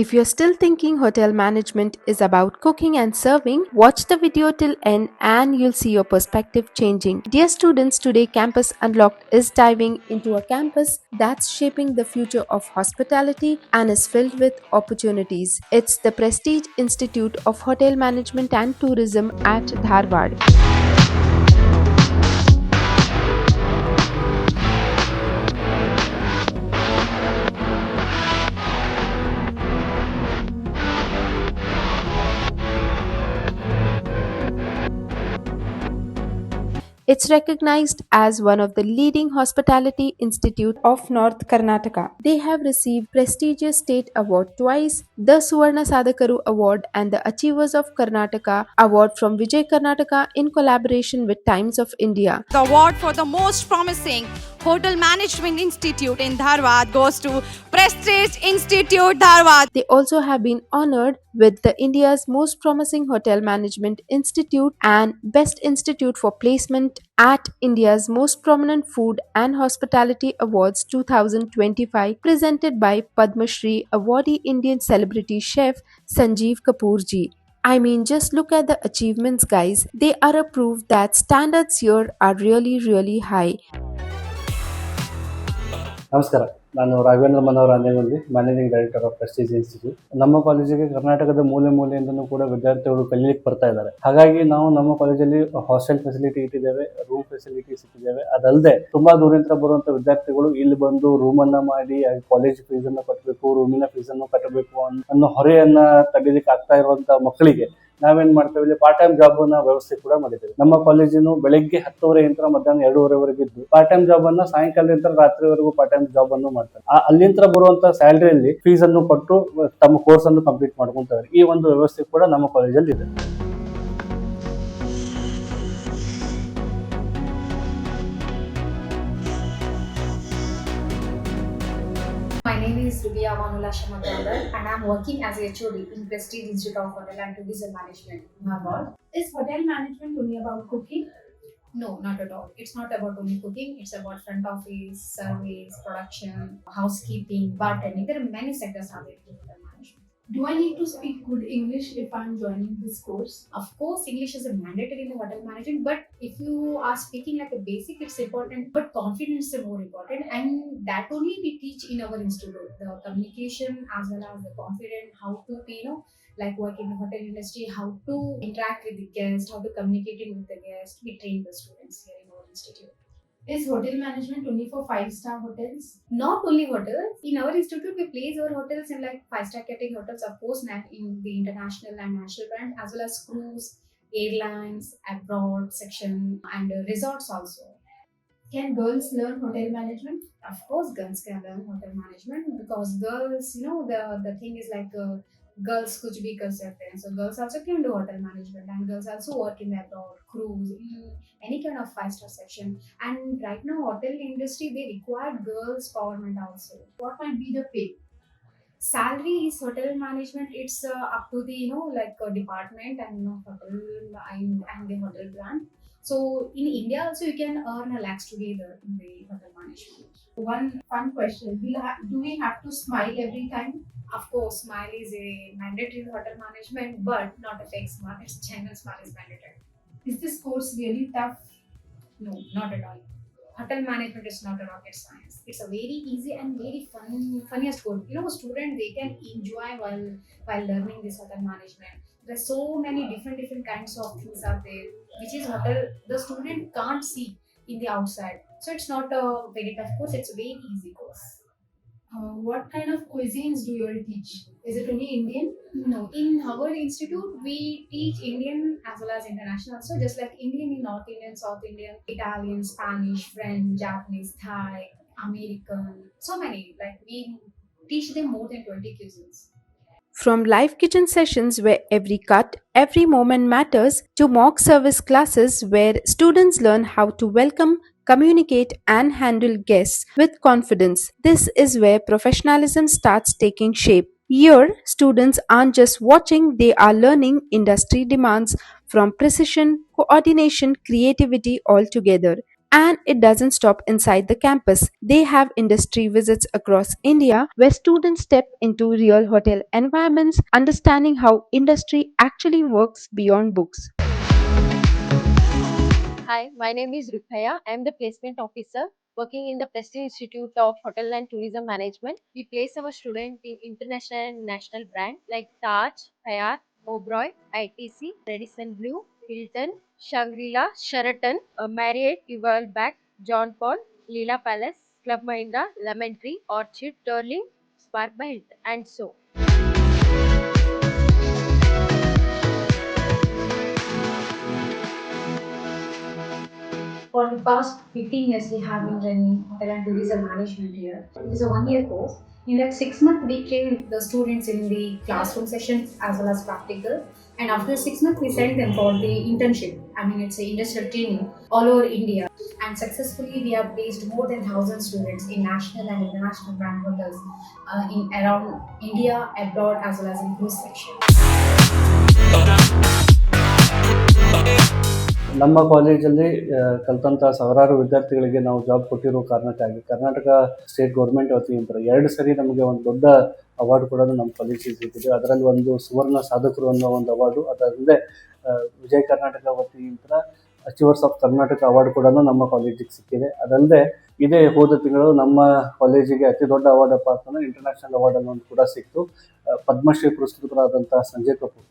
If you're still thinking hotel management is about cooking and serving, watch the video till end and you'll see your perspective changing. Dear students, today Campus Unlocked is diving into a campus that's shaping the future of hospitality and is filled with opportunities. It's the Prestige Institute of Hotel Management and Tourism at Dharwad. It's recognized as one of the leading hospitality institute of North Karnataka. They have received prestigious state award twice, the Suvarna Sadhakaru Award and the Achievers of Karnataka Award from Vijay Karnataka in collaboration with Times of India. The award for the most promising hotel management institute in Dharwad goes to Prestige Institute Dharwad. They also have been honored with the India's Most Promising Hotel Management Institute and Best Institute for Placement at India's Most Prominent Food and Hospitality Awards 2025 presented by Padma Shri awardee Indian celebrity chef Sanjeev Kapoor ji. I mean, just look at the achievements, guys. They are a proof that standards here are really high. ನಮಸ್ಕಾರ. ನಾನು Raghavendra Manohar Andegowdi, managing director of Prestige institute. ನಮ್ಮ ಕಾಲೇಜಿಗೆ ಕರ್ನಾಟಕದ ಮೂಲೆಯಿಂದನೂ ಕೂಡ ವಿದ್ಯಾರ್ಥಿಗಳು ಕಲಿಯಲಿಕ್ಕೆ ಬರ್ತಾ ಇದ್ದಾರೆ. ಹಾಗಾಗಿ ನಾವು ನಮ್ಮ ಕಾಲೇಜಲ್ಲಿ ಹಾಸ್ಟೆಲ್ ಫೆಸಿಲಿಟಿ ಇಟ್ಟಿದ್ದೇವೆ, ರೂಮ್ ಫೆಸಿಲಿಟೀಸ್ ಇಟ್ಟಿದ್ದೇವೆ. ಅದಲ್ಲದೆ ತುಂಬಾ ದೂರದಿಂದ ಬರುವಂತ ವಿದ್ಯಾರ್ಥಿಗಳು ಇಲ್ಲಿ ಬಂದು ರೂಮ್ ಅನ್ನ ಮಾಡಿ ಕಾಲೇಜ್ ಫೀಸ್ ಅನ್ನು ಕಟ್ಟಬೇಕು, ರೂಮಿನ ಫೀಸ್ ಅನ್ನು ಕಟ್ಟಬೇಕು ಅನ್ನೋ ಹೊರೆಯನ್ನ ತಡಿಲಿಕ್ಕೆ ಆಗ್ತಾ ಇರುವಂತ ಮಕ್ಕಳಿಗೆ ನಾವೇನ್ ಮಾಡ್ತೇವೆ, ಇಲ್ಲಿ ಪಾರ್ಟ್ ಟೈಮ್ ಜಾಬ್ ಅನ್ನ ವ್ಯವಸ್ಥೆ ಕೂಡ ಮಾಡಿದ್ದೇವೆ. ನಮ್ಮ ಕಾಲೇಜಿನ ಬೆಳಗ್ಗೆ 10:30 ಮಧ್ಯಾಹ್ನ 2:30 ಇದ್ದು ಪಾರ್ಟ್ ಟೈಮ್ ಜಾಬ್ ಅನ್ನ ಸಾಯಂಕಾಲದಿಂದ ರಾತ್ರಿವರೆಗೂ ಪಾರ್ಟ್ ಟೈಮ್ ಜಾಬ್ ಅನ್ನು ಮಾಡ್ತಾರೆ. ಅಲ್ಲಿಂದ ಬರುವಂತ ಸ್ಯಾಲರಿಯಲ್ಲಿ ಫೀಸ್ ಅನ್ನು ಕೊಟ್ಟು ತಮ್ಮ ಕೋರ್ಸ್ ಅನ್ನು ಕಂಪ್ಲೀಟ್ ಮಾಡ್ಕೊಂತಾರೆ. ಈ ಒಂದು ವ್ಯವಸ್ಥೆ ಕೂಡ ನಮ್ಮ ಕಾಲೇಜಲ್ಲಿ ಇದೆ. My name is Vidya and I'm working as a HOD in Prestige Institute of Hotel and Tourism Management, Dharwad. Is hotel management only about cooking? No, not at all. It's not about only cooking. It's about front office, service, production, housekeeping, bartending. There are many sectors out there in hotel management. Do I need to speak good English if I'm joining this course? Of course, English is a mandatory in the hotel management, but if you are speaking like a basic, it's important, but confidence is more important, and that only we teach in our institute. The communication as well as the confidence, how to be, like work in the hotel industry, how to interact with the guest, how to communicate with the guest. We train the students here in our institute. Is hotel management only for 5-star hotels? Not only hotels. In our institute, we place our hotels in like 5-star category hotels, of course, in the international and national brand, as well as cruise, airlines, abroad section, and resorts also. Can girls learn hotel management? Of course, girls can learn hotel management because girls, the thing is like girls kuch bhi kar sakte hain. So girls also can do hotel management, and girls also work in abroad, cruise, in any kind of 5-star section. And right now, hotel industry they require girls empowerment also. What might be the pay? Salary is hotel management. It's up to the like department and hotel and the hotel brand. So in India also you can earn a lakhs together in the hotel management. One fun question: do we have to smile every time? Of course, smile is a mandatory in hotel management, but not a fake smile. It's genuine smile is mandatory. Is this course really tough? No, not at all. Hotel management is not a rocket science. It's a very easy and very funniest course. Students they can enjoy while learning this hotel management. There's so many different kinds of things out there, which is hotel the student can't see in the outside. So it's not a very tough course. It's a very easy course. What kind of cuisines do you all teach? Is it only Indian? No, in our institute we teach Indian as well as international. So just like Indian in North Indian, South Indian, Italian, Spanish, French, Japanese, Thai, American, so many. Like we teach them more than 20 cuisines. From live kitchen sessions where every cut, every moment matters, to mock service classes where students learn how to welcome, communicate, and handle guests with confidence. This is where professionalism starts taking shape. Here, students aren't just watching, they are learning industry demands from precision, coordination, creativity all together. And it doesn't stop inside the campus. They have industry visits across India where students step into real hotel environments, understanding how industry actually works beyond books. Hi, my name is Rukhaya. I am the placement officer working in the Prestige Institute of Hotel and Tourism Management. We place our students in international and national brands like Taj, Hyatt, Oberoi, ITC, Radisson Blue, Hilton, Shangri-La, Sheraton, Marriott, Eval Back, John Paul, Leela Palace, Club Mahindra, Lemon Tree, Orchid, Turling, Spark by Hilton, and so. For the past 15 years, we have been running hotel and tourism management here. It is a 1 year course. In that 6 months, we train the students in the classroom sessions as well as practical. And after 6 months, we send them for the internship. I mean, it's an industrial training all over India. And successfully, we have placed more than 1,000 students in national and international brand hotels in around India, abroad, as well as in cruise section. ನಮ್ಮ ಕಾಲೇಜಲ್ಲಿ ಕಲ್ತಂಥ ಸಾವಿರಾರು ವಿದ್ಯಾರ್ಥಿಗಳಿಗೆ ನಾವು job ಕೊಟ್ಟಿರೋ ಕಾರಣಕ್ಕಾಗಿ Karnataka state government ವತಿಯಿಂದ 2 ಸರಿ ನಮಗೆ ಒಂದು ದೊಡ್ಡ ಅವಾರ್ಡ್ ಕೊಡೋದು ನಮ್ಮ ಕಾಲೇಜಿಗೆ ಸಿಕ್ಕಿದೆ. ಅದರಲ್ಲಿ ಒಂದು ಸುವರ್ಣ ಸಾಧಕರು ಅನ್ನೋ ಒಂದು ಅವಾರ್ಡು, ಅದಲ್ಲದೆ ವಿಜಯ ಕರ್ನಾಟಕ ವತಿಯಿಂದ ಅಚೀವರ್ಸ್ ಆಫ್ ಕರ್ನಾಟಕ ಅವಾರ್ಡ್ ಕೂಡ ನಮ್ಮ ಕಾಲೇಜಿಗೆ ಸಿಕ್ಕಿದೆ. ಅದಲ್ಲದೆ ಇದೇ ಹೋದ ತಿಂಗಳು ನಮ್ಮ ಕಾಲೇಜಿಗೆ ಅತಿ ದೊಡ್ಡ ಅವಾರ್ಡ್ ಅಪ್ಪ ಅಂತಂದರೆ ಇಂಟರ್ನ್ಯಾಷನಲ್ ಅವಾರ್ಡ್ ಅನ್ನೋದು ಕೂಡ ಸಿಕ್ತು. ಪದ್ಮಶ್ರೀ ಪುರಸ್ಕೃತರಾದಂಥ ಸಂಜಯ್ ಕಪೂರ್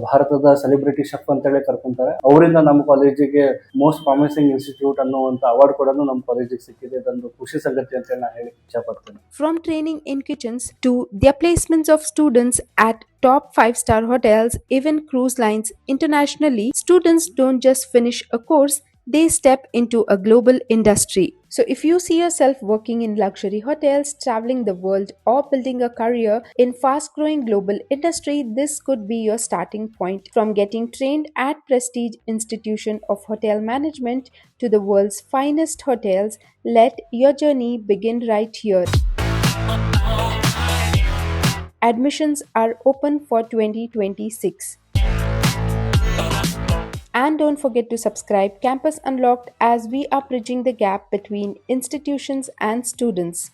ಭಾರತದ ಸೆಲೆಬ್ರಿಟಿ ಶೆಫ್ ಅಂತೇಳಿ ಕರ್ಕೊಂತಾರೆ. ಅವರಿಂದ ನಮ್ಮ ಕಾಲೇಜಿಗೆ ಮೋಸ್ಟ್ ಪ್ರಾಮಿಸಿಂಗ್ ಇನ್ಸ್ಟಿಟ್ಯೂಟ್ ಅನ್ನುವಂಥ ಅವಾರ್ಡ್ ಕೂಡ ನಮ್ಮ ಕಾಲೇಜಿಗೆ ಸಿಕ್ಕಿದೆ. ಇದೊಂದು ಖುಷಿ ಸಂಗತಿ ಅಂತೇಳಿ ನಾನು ಹೇಳಿ ಇಷ್ಟಪಡ್ತೇನೆ. From training in kitchens to their placements of students at top 5-star hotels, even cruise lines internationally, students don't just finish a course, they step into a global industry. So, if you see yourself working in luxury hotels, traveling the world, or building a career in fast growing global industry, this could be your starting point. From getting trained at prestige institution of hotel management to the world's finest hotels, let your journey begin right here. Admissions are open for 2026. And don't forget to subscribe Campus Unlocked as we are bridging the gap between institutions and students.